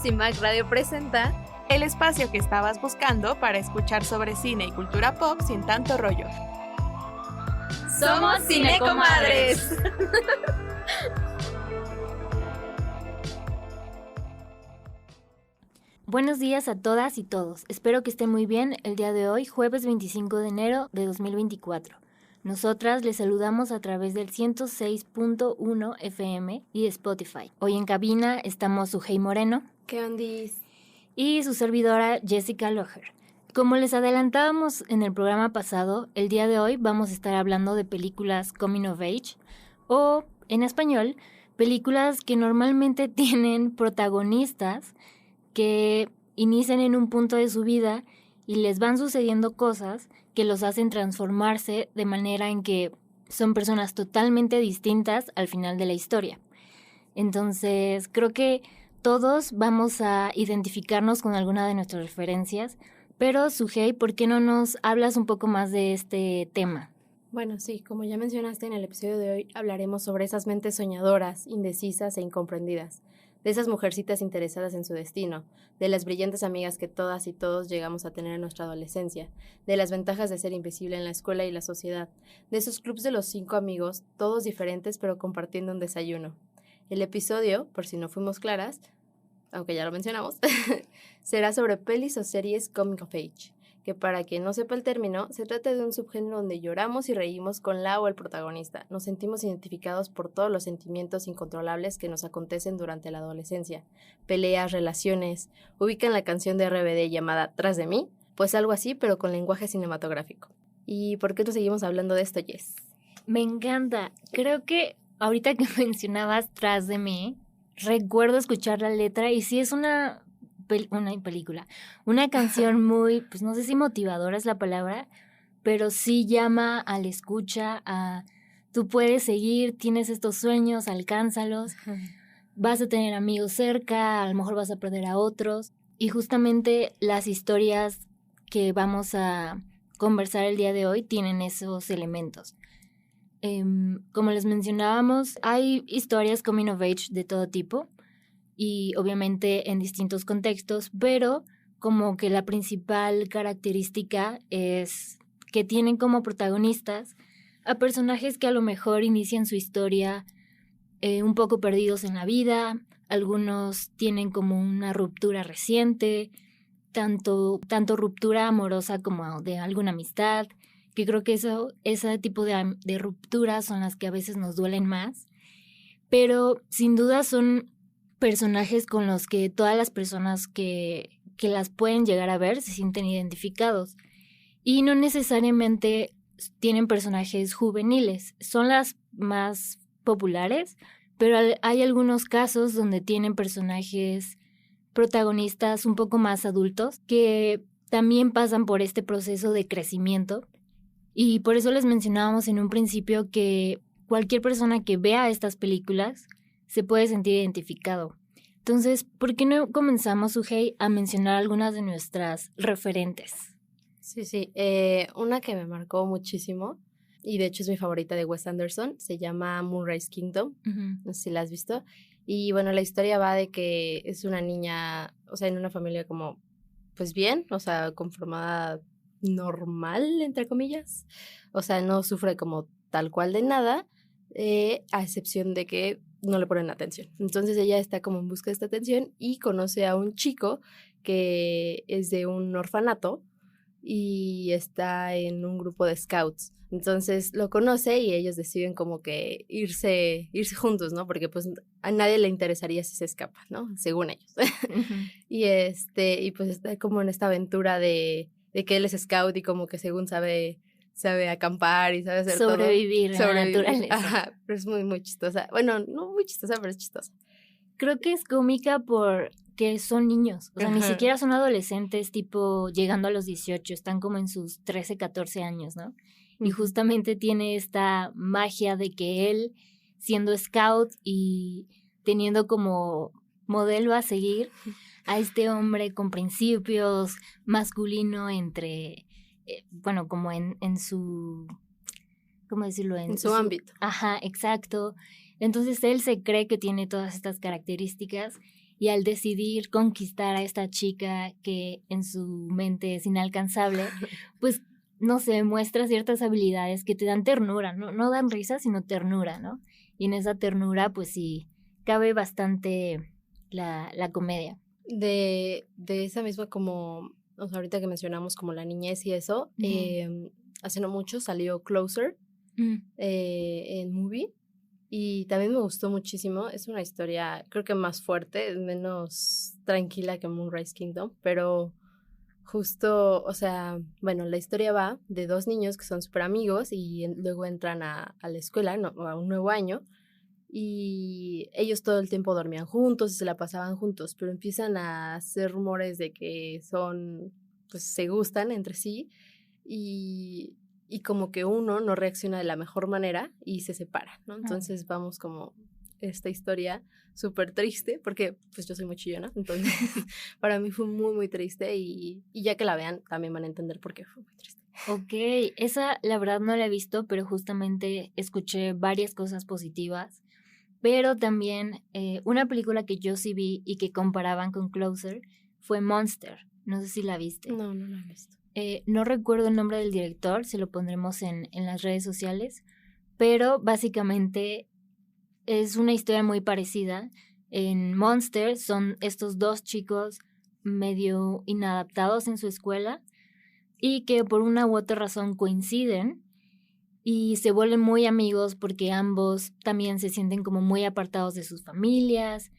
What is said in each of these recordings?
CIMAC Radio presenta el espacio que estabas buscando para escuchar sobre cine y cultura pop sin tanto rollo. ¡Somos Cinecomadres! Buenos días a todas y todos. Espero que estén muy bien el día de hoy, jueves 25 de enero de 2024. Nosotras les saludamos a través del 106.1 FM y de Spotify. Hoy en cabina estamos Sujei Moreno. ¿Qué ondis? Y su servidora Jessica Loher. Como les adelantábamos en el programa pasado, el día de hoy vamos a estar hablando de películas Coming of Age o, en español, películas que normalmente tienen protagonistas que inician en un punto de su vida y les van sucediendo cosas que los hacen transformarse de manera en que son personas totalmente distintas al final de la historia. Entonces, creo que todos vamos a identificarnos con alguna de nuestras referencias, pero Sujei, ¿por qué no nos hablas un poco más de este tema? Bueno, sí, como ya mencionaste en el episodio de hoy, hablaremos sobre esas mentes soñadoras, indecisas e incomprendidas, de esas mujercitas interesadas en su destino, de las brillantes amigas que todas y todos llegamos a tener en nuestra adolescencia, de las ventajas de ser invisible en la escuela y la sociedad, de esos clubs de los 5 amigos, todos diferentes pero compartiendo un desayuno. El episodio, por si no fuimos claras, aunque ya lo mencionamos, será sobre pelis o series Coming of Age, que para quien no sepa el término, se trata de un subgénero donde lloramos y reímos con la o el protagonista. Nos sentimos identificados por todos los sentimientos incontrolables que nos acontecen durante la adolescencia. Peleas, relaciones. ¿Ubican la canción de RBD llamada Tras de mí? Pues algo así, pero con lenguaje cinematográfico. ¿Y por qué no seguimos hablando de esto, Jess? Me encanta. Creo que ahorita que mencionabas Tras de mí, recuerdo escuchar la letra y sí es una canción muy, pues no sé si motivadora es la palabra, pero sí llama a la escucha, a tú puedes seguir, tienes estos sueños, alcánzalos, vas a tener amigos cerca, a lo mejor vas a perder a otros, y justamente las historias que vamos a conversar el día de hoy tienen esos elementos. Como les mencionábamos, hay historias coming of age de todo tipo, y obviamente en distintos contextos, pero como que la principal característica es que tienen como protagonistas a personajes que a lo mejor inician su historia un poco perdidos en la vida, algunos tienen como una ruptura reciente, tanto ruptura amorosa como de alguna amistad, que creo que ese tipo de rupturas son las que a veces nos duelen más, pero sin duda son personajes con los que todas las personas que las pueden llegar a ver se sienten identificados. Y no necesariamente tienen personajes juveniles, son las más populares, pero hay algunos casos donde tienen personajes protagonistas un poco más adultos que también pasan por este proceso de crecimiento. Y por eso les mencionábamos en un principio que cualquier persona que vea estas películas se puede sentir identificado. Entonces, ¿por qué no comenzamos, Sujei, a mencionar algunas de nuestras referentes? Sí. Una que me marcó muchísimo, y de hecho es mi favorita de Wes Anderson, se llama Moonrise Kingdom. Uh-huh. No sé si la has visto. Y bueno, la historia va de que es una niña, o sea, en una familia como, pues bien, o sea, conformada normal, entre comillas. O sea, no sufre como tal cual de nada, a excepción de que no le ponen atención. Entonces ella está como en busca de esta atención y conoce a un chico que es de un orfanato y está en un grupo de scouts. Entonces lo conoce y ellos deciden como que irse juntos, ¿no? Porque pues a nadie le interesaría si se escapa, ¿no? Según ellos. Uh-huh. y pues está como en esta aventura de que él es scout y como que según sabe acampar y sabe hacer sobrevivir todo. A la naturaleza. Ajá, pero es muy, muy chistosa. Bueno, no muy chistosa, pero es chistosa. Creo que es cómica porque son niños. O sea, ni siquiera son adolescentes, tipo llegando a los 18. Están como en sus 13, 14 años, ¿no? Y justamente tiene esta magia de que él, siendo scout y teniendo como modelo a seguir a este hombre con principios, masculino entre... bueno, como en su, ¿cómo decirlo? En su ámbito. Ajá, exacto. Entonces él se cree que tiene todas estas características y al decidir conquistar a esta chica que en su mente es inalcanzable, pues no sé, muestra ciertas habilidades que te dan ternura, no dan risa, sino ternura, ¿no? Y en esa ternura, pues sí, cabe bastante la comedia. De esa misma como, o sea, ahorita que mencionamos como la niñez y eso, hace no mucho salió Closer en Movie y también me gustó muchísimo. Es una historia, creo que más fuerte, menos tranquila que Moonrise Kingdom, pero justo, o sea, bueno, la historia va de dos niños que son súper amigos y luego entran a la escuela, no, a un nuevo año, y ellos todo el tiempo dormían juntos y se la pasaban juntos, pero empiezan a hacer rumores de que son, pues se gustan entre sí y como que uno no reacciona de la mejor manera y se separa, ¿no? Entonces vamos como esta historia súper triste, porque pues yo soy muy chillona, entonces para mí fue muy, muy triste y ya que la vean también van a entender por qué fue muy triste. Ok, esa la verdad no la he visto, pero justamente escuché varias cosas positivas, pero también una película que yo sí vi y que comparaban con Closer fue Monster, no sé si la viste. No la he visto. No recuerdo el nombre del director, se lo pondremos en las redes sociales, pero básicamente es una historia muy parecida. En Monster son estos dos chicos medio inadaptados en su escuela y que por una u otra razón coinciden y se vuelven muy amigos porque ambos también se sienten como muy apartados de sus familias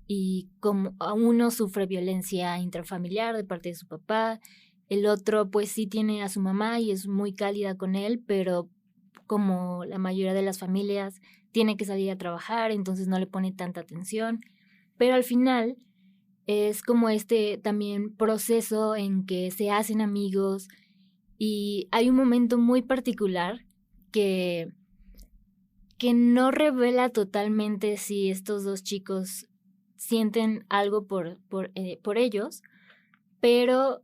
y como uno sufre violencia intrafamiliar de parte de su papá, el otro pues sí tiene a su mamá y es muy cálida con él, pero como la mayoría de las familias tiene que salir a trabajar, entonces no le pone tanta atención, pero al final es como este también proceso en que se hacen amigos y hay un momento muy particular que no revela totalmente si estos dos chicos sienten algo por ellos, pero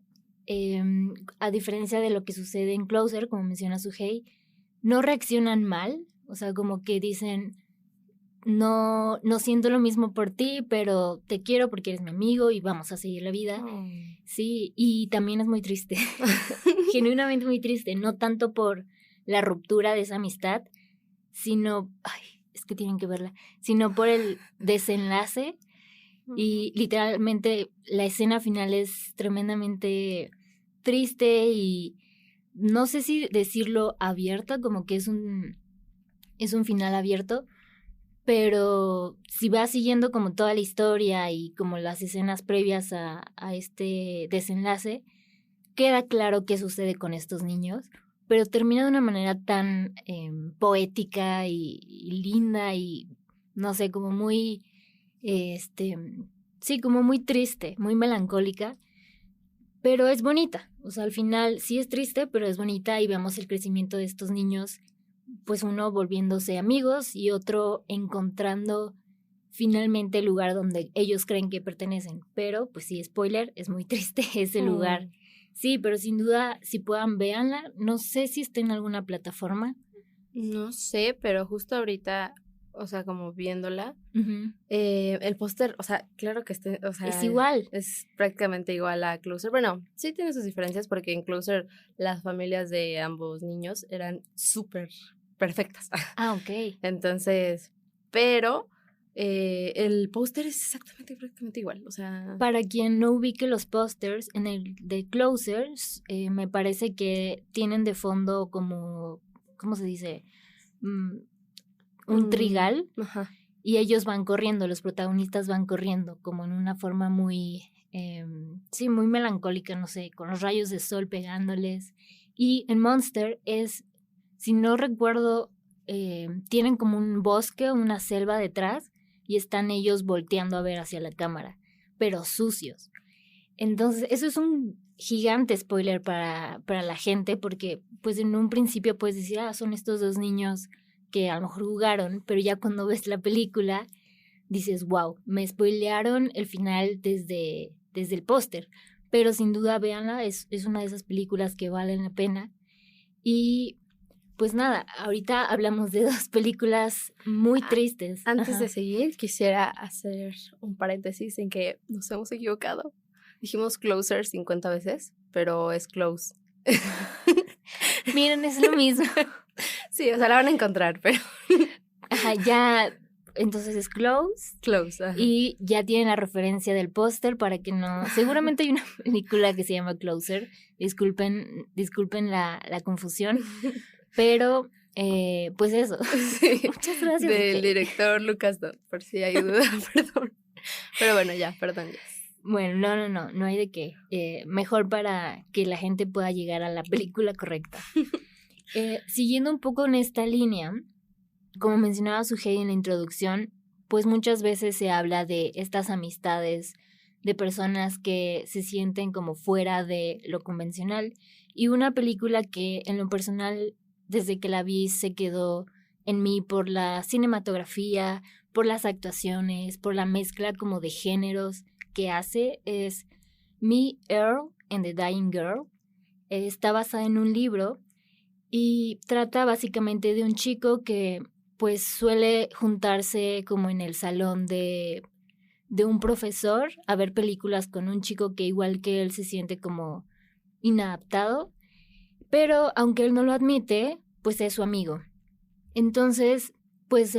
a diferencia de lo que sucede en Closer, como menciona Suhey, no reaccionan mal, o sea, como que dicen, no siento lo mismo por ti, pero te quiero porque eres mi amigo y vamos a seguir la vida. Sí, y también es muy triste, genuinamente muy triste, no tanto por la ruptura de esa amistad, sino, es que tienen que verla, sino por el desenlace y literalmente la escena final es tremendamente triste y no sé si decirlo abierta, como que es un final abierto, pero si vas siguiendo como toda la historia y como las escenas previas a este desenlace, queda claro qué sucede con estos niños, pero termina de una manera tan poética y linda y no sé, como muy, sí, como muy triste, muy melancólica, pero es bonita. O sea, al final sí es triste, pero es bonita y vemos el crecimiento de estos niños, pues uno volviéndose amigos y otro encontrando finalmente el lugar donde ellos creen que pertenecen. Pero, pues sí, spoiler, es muy triste ese lugar. Sí, pero sin duda, si puedan, véanla. No sé si está en alguna plataforma. No sé, pero justo ahorita, o sea, como viéndola, el póster, o sea, claro que o sea, es igual. Es prácticamente igual a Closer. Bueno, sí tiene sus diferencias porque en Closer las familias de ambos niños eran súper perfectas. Ah, ok. Entonces, pero el póster es prácticamente igual, o sea... Para quien no ubique los pósters, en el de Closers, me parece que tienen de fondo como, ¿cómo se dice? Un trigal. Ajá. Y ellos van corriendo, los protagonistas van corriendo, como en una forma muy, sí, muy melancólica, no sé, con los rayos de sol pegándoles. Y en Monster es, si no recuerdo, tienen como un bosque, una selva detrás, y están ellos volteando a ver hacia la cámara, pero sucios. Entonces, eso es un gigante spoiler para la gente, porque pues en un principio puedes decir, son estos dos niños que a lo mejor jugaron, pero ya cuando ves la película dices, wow, me spoilearon el final desde el póster, pero sin duda véanla, es una de esas películas que valen la pena. Y pues nada, ahorita hablamos de 2 películas muy tristes. Antes de seguir, quisiera hacer un paréntesis en que nos hemos equivocado. Dijimos Closer 50 veces, pero es Close. Miren, es lo mismo. Sí, o sea, la van a encontrar, pero... Ajá, ya, entonces es Close. Close, ajá. Y ya tienen la referencia del póster para que no... Seguramente hay una película que se llama Closer. Disculpen la confusión. Pero, pues eso. Sí. Muchas gracias. Del director Lucas Dodd, por si hay duda, perdón. Pero bueno, ya, perdón. Ya. Bueno, no hay de qué. Mejor para que la gente pueda llegar a la película correcta. Siguiendo un poco en esta línea, como mencionaba Sujei en la introducción, pues muchas veces se habla de estas amistades, de personas que se sienten como fuera de lo convencional. Y una película que en lo personal, desde que la vi, se quedó en mí por la cinematografía, por las actuaciones, por la mezcla como de géneros que hace, es Me, Earl and the Dying Girl. Está basada en un libro y trata básicamente de un chico que pues suele juntarse como en el salón de un profesor a ver películas con un chico que igual que él se siente como inadaptado, pero aunque él no lo admite, pues es su amigo. Entonces, pues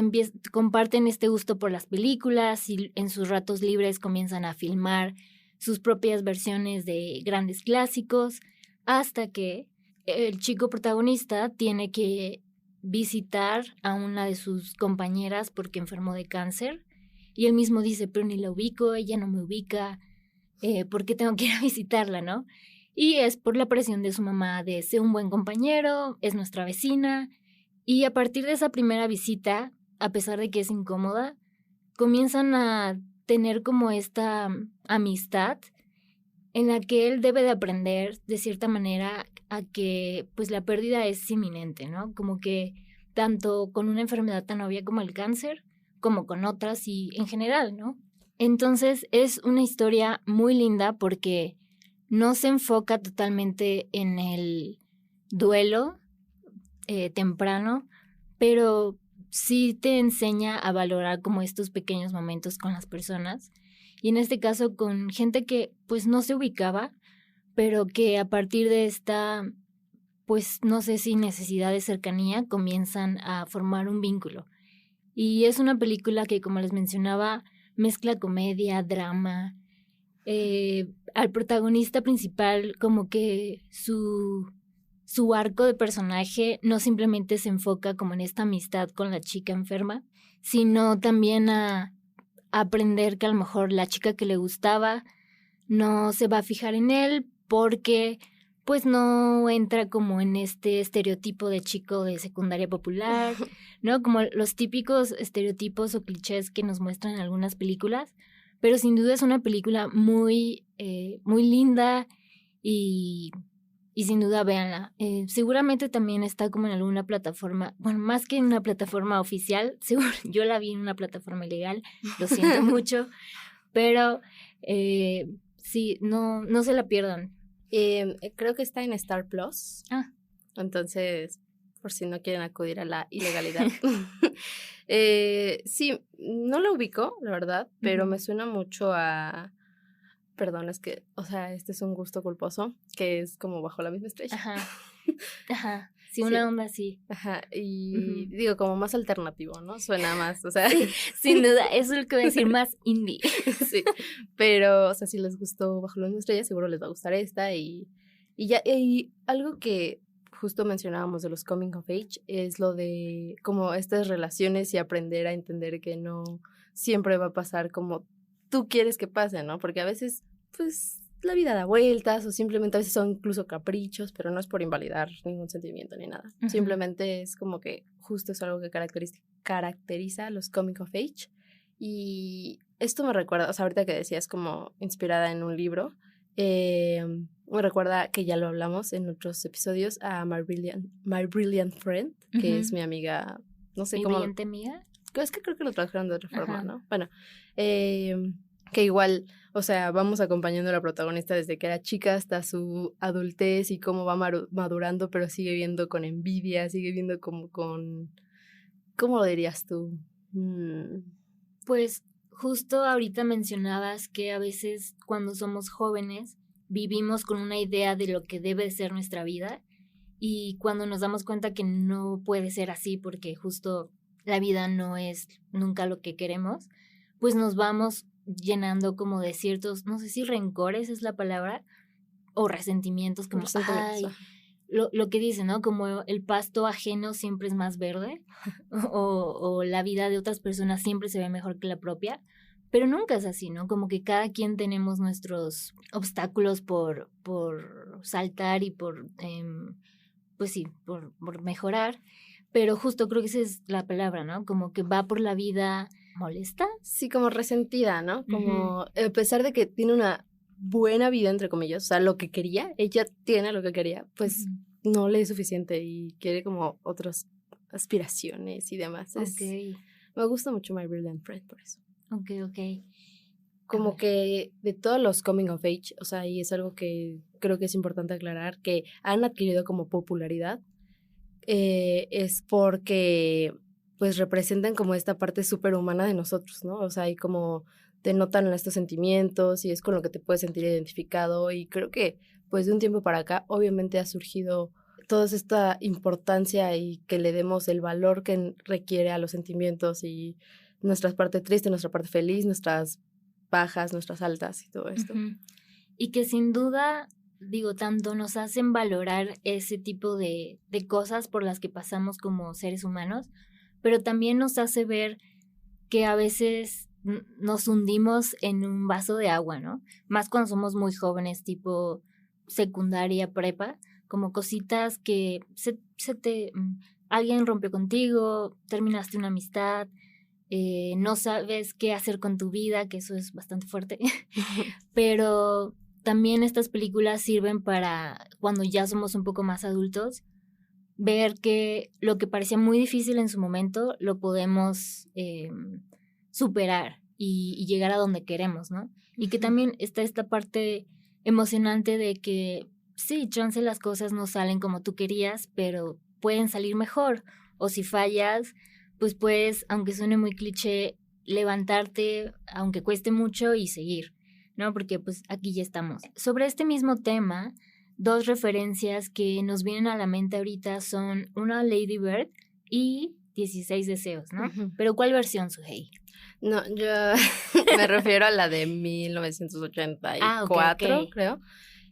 comparten este gusto por las películas y en sus ratos libres comienzan a filmar sus propias versiones de grandes clásicos, hasta que el chico protagonista tiene que visitar a una de sus compañeras porque enfermó de cáncer y él mismo dice, pero ni la ubico, ella no me ubica, ¿por qué tengo que ir a visitarla, no? Y es por la presión de su mamá de ser un buen compañero, es nuestra vecina, y a partir de esa primera visita, a pesar de que es incómoda, comienzan a tener como esta amistad en la que él debe de aprender de cierta manera a que pues la pérdida es inminente, ¿no? Como que tanto con una enfermedad tan obvia como el cáncer, como con otras y en general, ¿no? Entonces es una historia muy linda porque no se enfoca totalmente en el duelo temprano, pero sí te enseña a valorar como estos pequeños momentos con las personas. Y en este caso con gente que pues no se ubicaba, pero que a partir de esta, pues no sé si necesidad de cercanía, comienzan a formar un vínculo. Y es una película que, como les mencionaba, mezcla comedia, drama. Al protagonista principal como que su arco de personaje no simplemente se enfoca como en esta amistad con la chica enferma, sino también a aprender que a lo mejor la chica que le gustaba no se va a fijar en él porque pues no entra como en este estereotipo de chico de secundaria popular, ¿no? Como los típicos estereotipos o clichés que nos muestran en algunas películas, pero sin duda es una película muy, muy linda y sin duda véanla. Seguramente también está como en alguna plataforma, bueno, más que en una plataforma oficial, seguro, yo la vi en una plataforma ilegal, lo siento mucho, pero sí, no se la pierdan. Creo que está en Star Plus. Entonces, por si no quieren acudir a la ilegalidad. Sí, no lo ubico, la verdad, pero me suena mucho a... Perdón, es que, o sea, este es un gusto culposo, que es como Bajo la misma estrella. Ajá. Sí, una onda así. Ajá, y digo, como más alternativo, ¿no? Suena más, o sea... Sí, sin duda, eso es lo que voy a decir, más indie. Sí, pero, o sea, si les gustó Bajo la misma estrella, seguro les va a gustar esta y algo que justo mencionábamos de los coming of age es lo de como estas relaciones y aprender a entender que no siempre va a pasar como tú quieres que pase, ¿no? Porque a veces, pues, la vida da vueltas o simplemente a veces son incluso caprichos, pero no es por invalidar ningún sentimiento ni nada. Simplemente es como que justo es algo que caracteriza a los coming of age. Y esto me recuerda, o sea, ahorita que decías como inspirada en un libro, me recuerda que ya lo hablamos en otros episodios a My Brilliant Friend, que es mi amiga, no sé cómo... ¿Mi brillante amiga? Es que creo que lo tradujeron de otra forma, ¿no? Bueno, que igual, o sea, vamos acompañando a la protagonista desde que era chica hasta su adultez y cómo va madurando, pero sigue viendo con envidia, sigue viendo como con... ¿Cómo lo dirías tú? Pues justo ahorita mencionabas que a veces cuando somos jóvenes vivimos con una idea de lo que debe ser nuestra vida y cuando nos damos cuenta que no puede ser así porque justo la vida no es nunca lo que queremos, pues nos vamos llenando como de ciertos, no sé si rencores es la palabra, o resentimientos, como, ay, lo que dicen, ¿no? Como el pasto ajeno siempre es más verde, o la vida de otras personas siempre se ve mejor que la propia, pero nunca es así, ¿no? Como que cada quien tenemos nuestros obstáculos por saltar y pues sí, por mejorar, pero justo creo que esa es la palabra, ¿no? Como que va por la vida molesta. Sí, como resentida, ¿no? Como a pesar de que tiene una buena vida, entre comillas, o sea, lo que quería, ella tiene lo que quería, pues no le es suficiente y quiere como otras aspiraciones y demás. Me gusta mucho My Brilliant Friend por eso. Ok. Como que de todos los coming of age, o sea, y es algo que creo que es importante aclarar, que han adquirido como popularidad, es porque pues representan como esta parte superhumana de nosotros, ¿no? O sea, y como te notan estos sentimientos y es con lo que te puedes sentir identificado y creo que pues de un tiempo para acá obviamente ha surgido toda esta importancia y que le demos el valor que requiere a los sentimientos y nuestra parte triste, nuestra parte feliz, nuestras bajas, nuestras altas y todo esto. Y que sin duda, digo, tanto nos hacen valorar ese tipo de cosas por las que pasamos como seres humanos, pero también nos hace ver que a veces nos hundimos en un vaso de agua, ¿no? Más cuando somos muy jóvenes, tipo secundaria, prepa, como cositas que alguien rompió contigo, terminaste una amistad, no sabes qué hacer con tu vida, que eso es bastante fuerte, pero también estas películas sirven para cuando ya somos un poco más adultos, ver que lo que parecía muy difícil en su momento lo podemos superar y llegar a donde queremos, ¿no? Y que también está esta parte emocionante de que sí, chance las cosas no salen como tú querías, pero pueden salir mejor, o si fallas, pues puedes, aunque suene muy cliché, levantarte, aunque cueste mucho y seguir, ¿no? Porque pues aquí ya estamos. Sobre este mismo tema, 2 referencias que nos vienen a la mente ahorita son una Lady Bird y 16 deseos, ¿no? Pero ¿cuál versión, Suhey? No, yo me refiero a la de 1984, okay. Creo.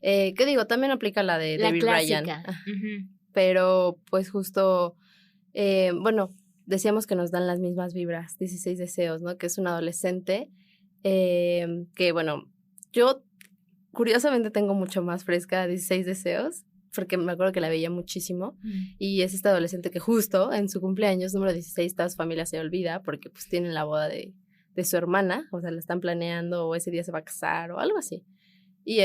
¿Qué digo? También aplica la de David Ryan. Pero pues justo, bueno, decíamos que nos dan las mismas vibras, 16 deseos, ¿no? Que es un adolescente que, bueno, yo curiosamente tengo mucho más fresca 16 deseos, porque me acuerdo que la veía muchísimo, y es este adolescente que justo en su cumpleaños número 16 toda su familia se olvida porque pues tienen la boda de su hermana, o sea, la están planeando o ese día se va a casar o algo así. Y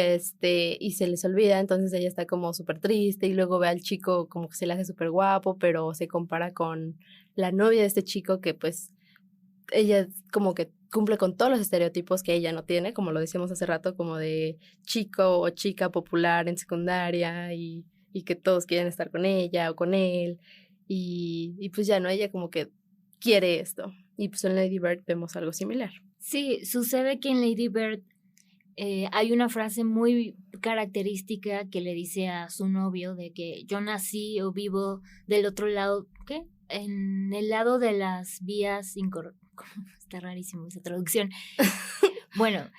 se les olvida, entonces ella está como súper triste y luego ve al chico como que se le hace súper guapo, pero se compara con la novia de este chico que pues ella como que cumple con todos los estereotipos que ella no tiene, como lo decíamos hace rato, como de chico o chica popular en secundaria y que todos quieren estar con ella o con él y pues ya no, ella como que quiere esto. Y pues en Lady Bird vemos algo similar. Sí, sucede que en Lady Bird hay una frase muy característica que le dice a su novio de que yo nací o vivo del otro lado, ¿qué? En el lado de las vías está rarísimo esa traducción. Bueno,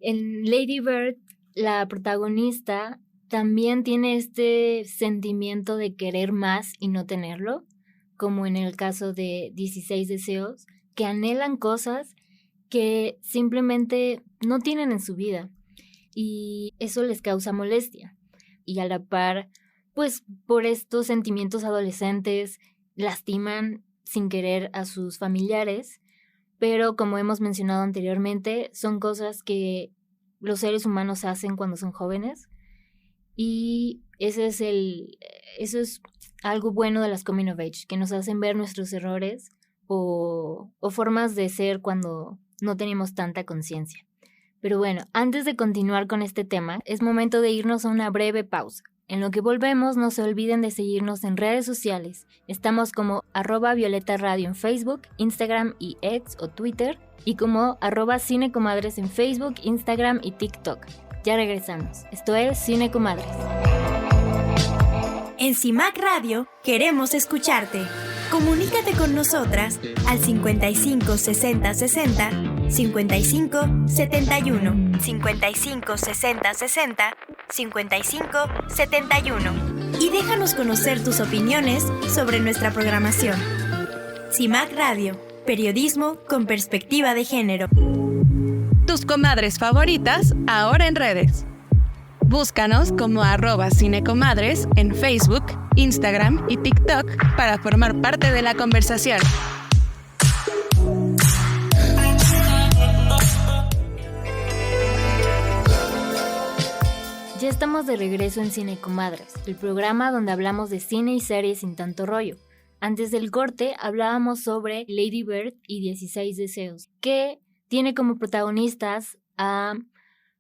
en Lady Bird la protagonista también tiene este sentimiento de querer más y no tenerlo, como en el caso de 16 deseos, que anhelan cosas que simplemente no tienen en su vida y eso les causa molestia. Y a la par, pues por estos sentimientos adolescentes lastiman sin querer a sus familiares, pero como hemos mencionado anteriormente, son cosas que los seres humanos hacen cuando son jóvenes y eso es algo bueno de las coming of age, que nos hacen ver nuestros errores o formas de ser cuando no tenemos tanta conciencia. Pero bueno, antes de continuar con este tema, es momento de irnos a una breve pausa. En lo que volvemos, no se olviden de seguirnos en redes sociales. Estamos como @VioletaRadio en Facebook, Instagram y X o Twitter, y como @Cinecomadres en Facebook, Instagram y TikTok. Ya regresamos. Esto es Cine Comadres. En CIMAC Radio queremos escucharte. Comunícate con nosotras al 55 60 60 55 71 55 60 60 55 71 y déjanos conocer tus opiniones sobre nuestra programación. CIMAC Radio, periodismo con perspectiva de género. Tus comadres favoritas ahora en redes. Búscanos como @cinecomadres en Facebook, Instagram y TikTok para formar parte de la conversación. Ya estamos de regreso en Cine Comadres, el programa donde hablamos de cine y series sin tanto rollo. Antes del corte hablábamos sobre Lady Bird y 16 deseos, que tiene como protagonistas a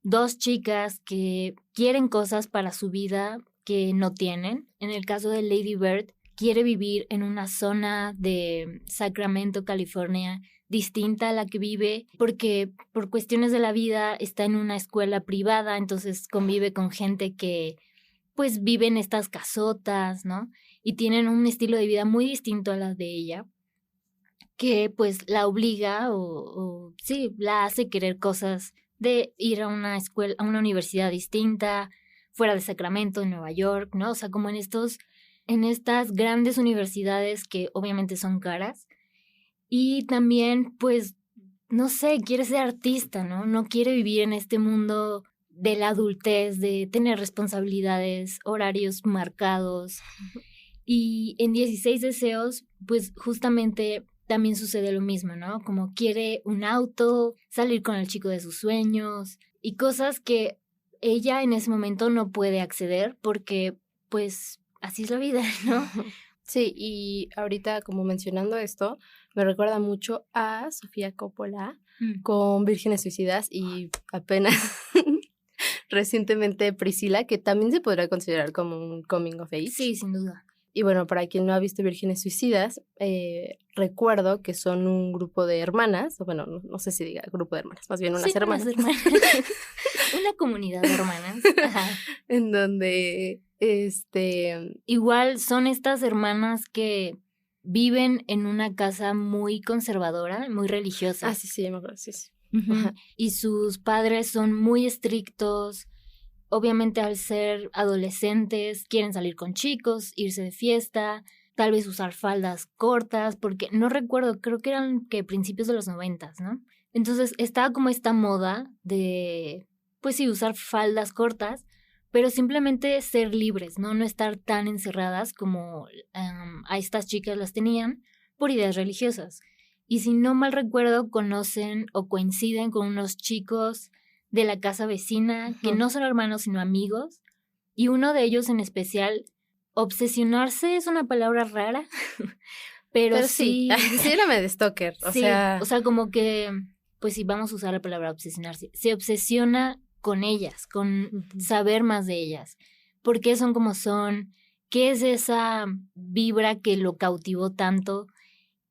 dos chicas que quieren cosas para su vida que no tienen. En el caso de Lady Bird, quiere vivir en una zona de Sacramento, California, distinta a la que vive, porque por cuestiones de la vida está en una escuela privada, entonces convive con gente que pues vive en estas casotas, ¿no? Y tienen un estilo de vida muy distinto a la de ella, que pues la obliga o sí, la hace querer cosas de ir a una escuela, a una universidad distinta, fuera de Sacramento, en Nueva York, ¿no? O sea, como en estas grandes universidades que obviamente son caras. Y también, pues, no sé, quiere ser artista, ¿no? No quiere vivir en este mundo de la adultez, de tener responsabilidades, horarios marcados. Y en 16 deseos, pues, justamente también sucede lo mismo, ¿no? Como quiere un auto, salir con el chico de sus sueños y cosas que ella en ese momento no puede acceder porque, pues, así es la vida, ¿no? Sí, y ahorita como mencionando esto, me recuerda mucho a Sofía Coppola con Vírgenes Suicidas y apenas recientemente Priscila, que también se podría considerar como un coming of age. Sí, sin duda. Y bueno, para quien no ha visto Vírgenes Suicidas, recuerdo que son un grupo de hermanas, o bueno, no sé si diga grupo de hermanas, más bien unas hermanas. Una comunidad de hermanas. Ajá. En donde, igual son estas hermanas que viven en una casa muy conservadora, muy religiosa. Ah, sí, me acuerdo, sí. Uh-huh. Y sus padres son muy estrictos. Obviamente al ser adolescentes quieren salir con chicos, irse de fiesta, tal vez usar faldas cortas, porque no recuerdo, creo que eran principios de los 90, ¿no? Entonces estaba como esta moda de, pues sí, usar faldas cortas, pero simplemente ser libres, ¿no? No estar tan encerradas como a estas chicas las tenían por ideas religiosas. Y si no mal recuerdo, conocen o coinciden con unos chicos de la casa vecina, que no son hermanos sino amigos, y uno de ellos en especial, obsesionarse es una palabra rara, pero sí. Sí, era medio stalker, o sea, como que, pues sí, vamos a usar la palabra obsesionarse, se obsesiona con ellas, con saber más de ellas, por qué son como son, qué es esa vibra que lo cautivó tanto,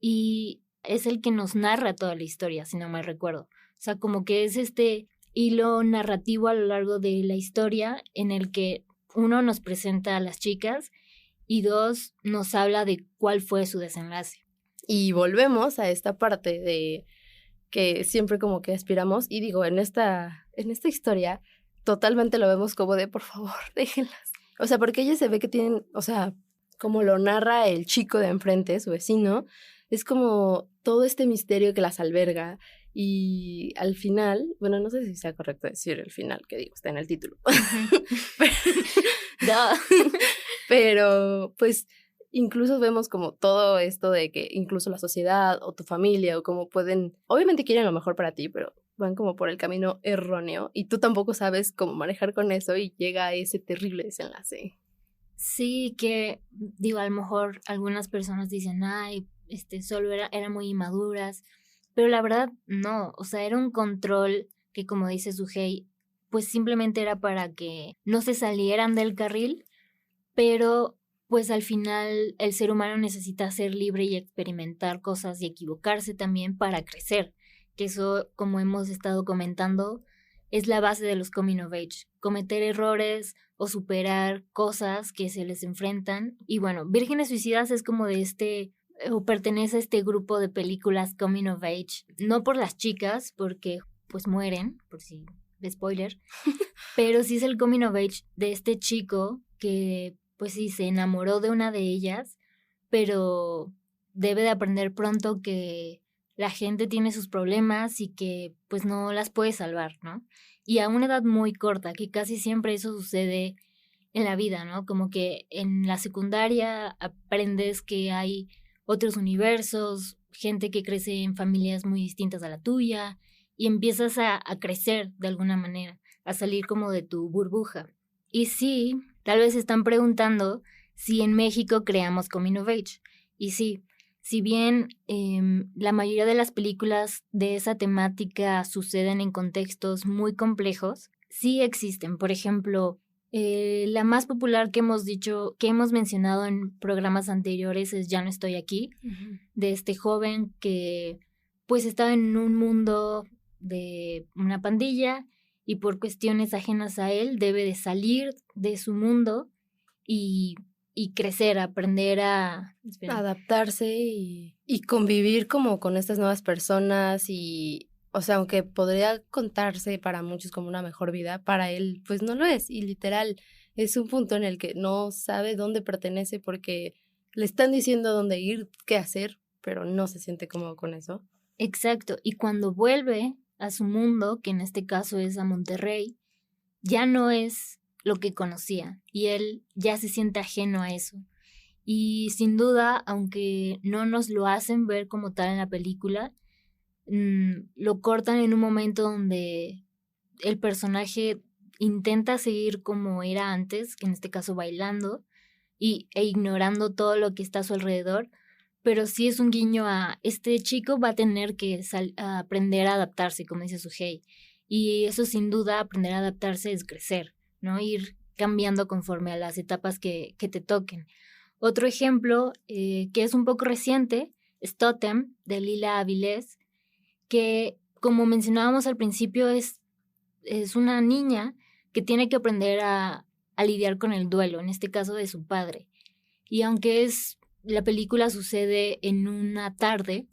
y es el que nos narra toda la historia, si no mal recuerdo. O sea, como que es este hilo narrativo a lo largo de la historia en el que uno nos presenta a las chicas y dos nos habla de cuál fue su desenlace. Y volvemos a esta parte de que siempre como que aspiramos, y digo, en esta historia totalmente lo vemos como de, por favor, déjenlas. O sea, porque ellas se ve que tienen, o sea, como lo narra el chico de enfrente, su vecino, es como todo este misterio que las alberga. Y al final, bueno, no sé si sea correcto decir el final, que digo, está en el título. Pero, pues, incluso vemos como todo esto de que incluso la sociedad o tu familia o cómo pueden, obviamente quieren lo mejor para ti, pero van como por el camino erróneo y tú tampoco sabes cómo manejar con eso y llega a ese terrible desenlace. Sí, que digo, a lo mejor algunas personas dicen, ay, solo eran muy inmaduras, pero la verdad no, o sea, era un control que como dice Sugei, pues simplemente era para que no se salieran del carril, pero pues al final el ser humano necesita ser libre y experimentar cosas y equivocarse también para crecer, que eso, como hemos estado comentando, es la base de los coming of age, cometer errores o superar cosas que se les enfrentan. Y bueno, Vírgenes Suicidas es como de o pertenece a este grupo de películas coming of age, no por las chicas, porque pues mueren, por si spoiler, pero sí es el coming of age de este chico que pues sí se enamoró de una de ellas, pero debe de aprender pronto que la gente tiene sus problemas y que pues no las puede salvar, ¿no? Y a una edad muy corta, que casi siempre eso sucede en la vida, ¿no? Como que en la secundaria aprendes que hay otros universos, gente que crece en familias muy distintas a la tuya, y empiezas a crecer de alguna manera, a salir como de tu burbuja. Y sí, tal vez están preguntando si en México creamos coming of age. Y sí, si bien la mayoría de las películas de esa temática suceden en contextos muy complejos, sí existen. Por ejemplo, la más popular que hemos mencionado en programas anteriores es Ya no estoy aquí, de este joven que pues estaba en un mundo de una pandilla y por cuestiones ajenas a él debe de salir de su mundo y crecer, aprender a adaptarse y convivir como con estas nuevas personas y, o sea, aunque podría contarse para muchos como una mejor vida, para él pues no lo es y literal es un punto en el que no sabe dónde pertenece porque le están diciendo dónde ir, qué hacer, pero no se siente cómodo con eso. Exacto, y cuando vuelve a su mundo, que en este caso es a Monterrey, ya no es lo que conocía y él ya se siente ajeno a eso. Y sin duda, aunque no nos lo hacen ver como tal en la película, lo cortan en un momento donde el personaje intenta seguir como era antes, que en este caso bailando e ignorando todo lo que está a su alrededor, pero sí es un guiño a este chico va a tener que a aprender a adaptarse, como dice Sugei. Y eso sin duda, aprender a adaptarse es crecer, ¿no? Ir cambiando conforme a las etapas que te toquen. Otro ejemplo que es un poco reciente es Totem, de Lila Avilés, que como mencionábamos al principio es una niña que tiene que aprender a lidiar con el duelo, en este caso de su padre. Y aunque la película sucede en una tarde,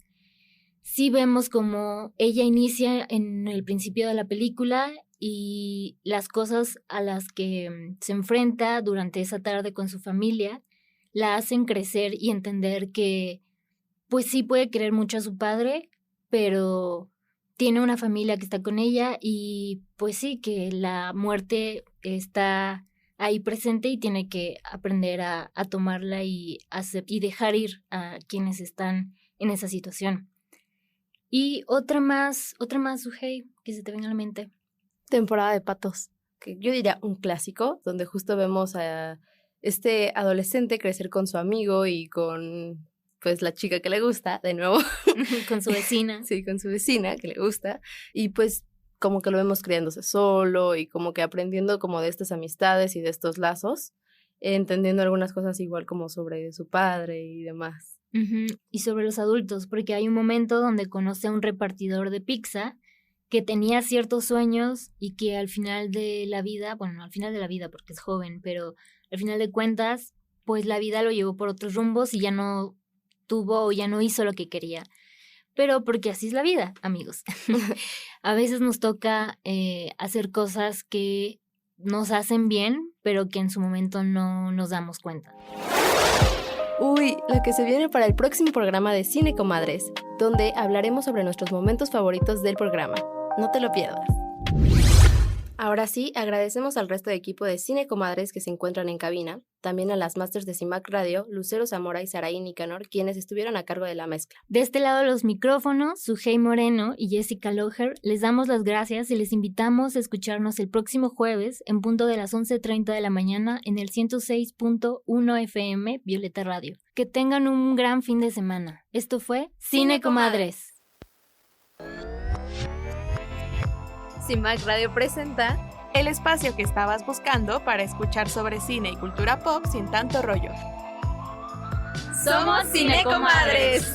sí vemos como ella inicia en el principio de la película y las cosas a las que se enfrenta durante esa tarde con su familia la hacen crecer y entender que pues sí puede querer mucho a su padre, pero tiene una familia que está con ella y pues sí, que la muerte está ahí presente y tiene que aprender a tomarla y dejar ir a quienes están en esa situación. Y otra más, Sugei, que se te venga a la mente. Temporada de Patos, que yo diría un clásico, donde justo vemos a este adolescente crecer con su amigo y con pues la chica que le gusta, de nuevo. Con su vecina. Sí, con su vecina que le gusta. Y pues como que lo vemos criándose solo y como que aprendiendo como de estas amistades y de estos lazos, entendiendo algunas cosas igual como sobre su padre y demás. Y sobre los adultos, porque hay un momento donde conoce a un repartidor de pizza que tenía ciertos sueños y que al final de la vida, bueno, no al final de la vida porque es joven, pero al final de cuentas, pues la vida lo llevó por otros rumbos y ya no tuvo o ya no hizo lo que quería. Pero porque así es la vida, amigos. A veces nos toca hacer cosas que nos hacen bien, pero que en su momento no nos damos cuenta. Uy, la que se viene para el próximo programa de Cine Comadres, donde hablaremos sobre nuestros momentos favoritos del programa. No te lo pierdas. Ahora sí, agradecemos al resto de equipo de Cine Comadres que se encuentran en cabina, también a las masters de CIMAC Radio, Lucero Zamora y Saraí Nicanor, quienes estuvieron a cargo de la mezcla. De este lado de los micrófonos, Sugei Moreno y Jessica Loher, les damos las gracias y les invitamos a escucharnos el próximo jueves en punto de las 11:30 de la mañana en el 106.1 FM Violeta Radio. Que tengan un gran fin de semana. Esto fue Cine Comadres. Cimac Radio presenta el espacio que estabas buscando para escuchar sobre cine y cultura pop sin tanto rollo. ¡Somos Cinecomadres!